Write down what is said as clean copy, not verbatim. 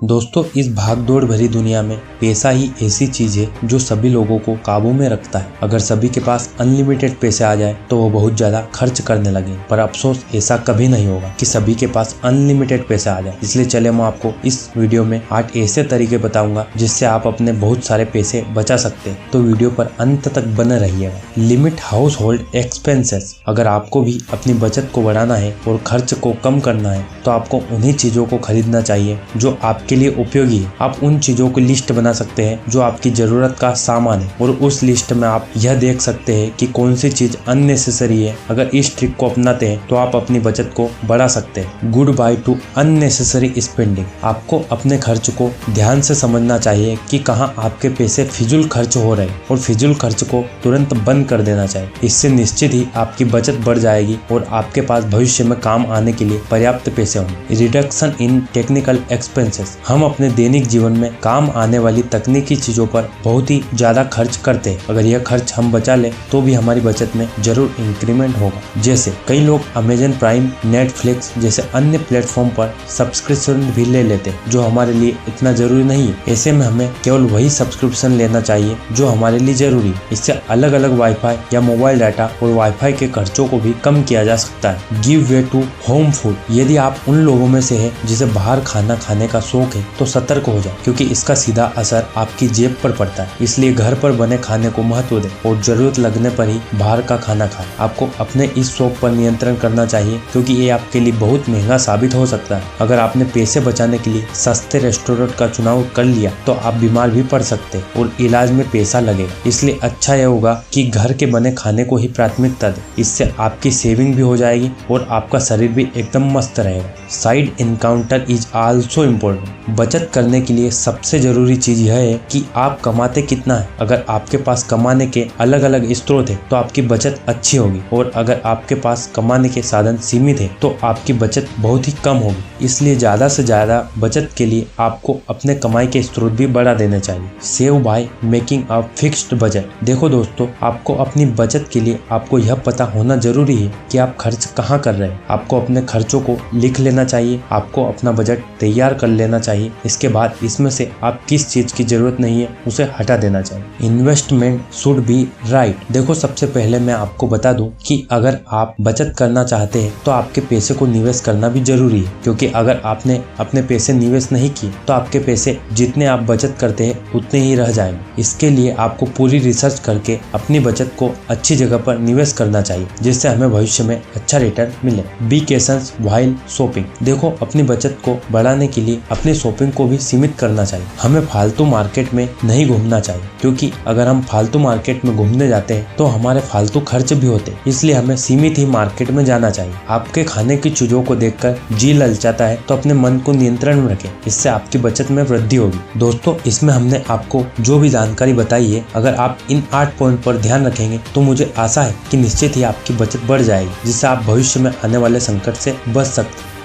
दोस्तों, इस भागदौड़ भरी दुनिया में पैसा ही ऐसी चीज है जो सभी लोगों को काबू में रखता है। अगर सभी के पास अनलिमिटेड पैसे आ जाए तो वो बहुत ज्यादा खर्च करने लगे, पर अफसोस ऐसा कभी नहीं होगा कि सभी के पास अनलिमिटेड पैसा आ जाए। इसलिए चले मैं आपको इस वीडियो में 8 ऐसे तरीके बताऊंगा जिससे आप अपने बहुत सारे पैसे बचा सकते हैं। तो वीडियो पर अंत तक बने रहिएगा। Limit house hold expenses. अगर आपको भी अपनी बचत को बढ़ाना है और खर्च को कम करना है तो आपको उन्हीं चीजों को खरीदना चाहिए जो आपके लिए उपयोगी है। आप उन चीजों की लिस्ट बना सकते हैं जो आपकी जरूरत का सामान है और उस लिस्ट में आप यह देख सकते हैं कि कौन सी चीज अननेसेसरी है। अगर इस ट्रिक को अपनाते हैं तो आप अपनी बचत को बढ़ा सकते हैं। Good by two unnecessary spending. आपको अपने खर्च को ध्यान से समझना चाहिए कि कहाँ आपके पैसे फिजूल खर्च हो रहे हैं और फिजूल खर्च को तुरंत बंद कर देना चाहिए। इससे निश्चित ही आपकी बचत बढ़ जाएगी और आपके पास भविष्य में काम आने के लिए पर्याप्त पैसे होंगे। Reduction in technical expenses. हम अपने दैनिक जीवन में काम आने वाली तकनीकी चीजों पर बहुत ही ज्यादा खर्च करते हैं। अगर यह खर्च हम बचा लें तो भी हमारी बचत में जरूर इंक्रीमेंट होगा। जैसे कई लोग अमेजन प्राइम, नेटफ्लिक्स जैसे अन्य प्लेटफॉर्म पर सब्सक्रिप्शन भी ले लेते हैं जो हमारे लिए इतना जरूरी नहीं है। ऐसे में हमें केवल वही सब्सक्रिप्शन लेना चाहिए जो हमारे लिए जरूरी है। इससे अलग अलग वाईफाई या मोबाइल डाटा और वाईफाई के खर्चों को भी कम किया जा सकता है। Give way to home food. यदि आप उन लोगों में से है जिसे बाहर खाना खाने का शौक है तो सतर्क हो जाए, क्योंकि इसका सीधा असर आपकी जेब पर पड़ता है। इसलिए घर पर बने खाने को महत्व दें और जरूरत लगने पर ही बाहर का खाना खाएं। आपको अपने इस शौक पर नियंत्रण करना चाहिए क्योंकि ये आपके लिए बहुत महंगा साबित हो सकता है। अगर आपने पैसे बचाने के लिए सस्ते रेस्टोरेंट का चुनाव कर लिया तो आप बीमार भी पड़ सकते हैं और इलाज में पैसा लगेगा। इसलिए अच्छा यह होगा कि घर के बने खाने को ही प्राथमिकता दें। इससे आपकी सेविंग भी हो जाएगी और आपका शरीर भी एकदम मस्त रहेगा। Side encounter is also important. बचत करने के लिए सबसे जरूरी चीज यह है कि आप कमाते कितना है। अगर आपके पास कमाने के अलग अलग स्रोत है तो आपकी बचत अच्छी होगी, और अगर आपके पास कमाने के साधन सीमित है तो आपकी बचत बहुत ही कम होगी। इसलिए ज्यादा से ज्यादा बचत के लिए आपको अपने कमाई के स्रोत भी बढ़ा देने चाहिए। Save by making a fixed budget. देखो दोस्तों, आपको अपनी बचत के लिए आपको यह पता होना जरूरी है कि आप खर्च कहाँ कर रहे हैं। आपको अपने खर्चों को लिख लेना चाहिए। आपको अपना बजट तैयार कर लेना चाहिए। इसके बाद इसमें से आप किस चीज की जरूरत नहीं है उसे हटा देना चाहिए। Investment should be right. देखो, सबसे पहले मैं आपको बता दूं कि अगर आप बचत करना चाहते हैं तो आपके पैसे को निवेश करना भी जरूरी है, क्योंकि अगर आपने अपने पैसे निवेश नहीं किए तो आपके पैसे जितने आप बचत करते हैं उतने ही रह जाएंगे। इसके लिए आपको पूरी रिसर्च करके अपनी बचत को अच्छी जगह पर निवेश करना चाहिए जिससे हमें भविष्य में अच्छा रिटर्न मिले। Be cautious while shopping. देखो, अपनी बचत को बढ़ाने के लिए अपनी शॉपिंग को भी सीमित करना चाहिए। हमें फालतू मार्केट में नहीं घूमना चाहिए, क्योंकि अगर हम फालतू मार्केट में घूमने जाते हैं तो हमारे फालतू खर्च भी होते हैं। इसलिए हमें सीमित ही मार्केट में जाना चाहिए। आपके खाने की चीजों को देखकर जी ललचाता है तो अपने मन को नियंत्रण में रखें। इससे आपकी बचत में वृद्धि होगी। दोस्तों, इसमें हमने आपको जो भी जानकारी बताई है, अगर आप इन 8 पॉइंट पर ध्यान रखेंगे तो मुझे आशा है कि निश्चित ही आपकी बचत बढ़ जाएगी, जिससे आप भविष्य में आने वाले संकट से बच सकते हैं।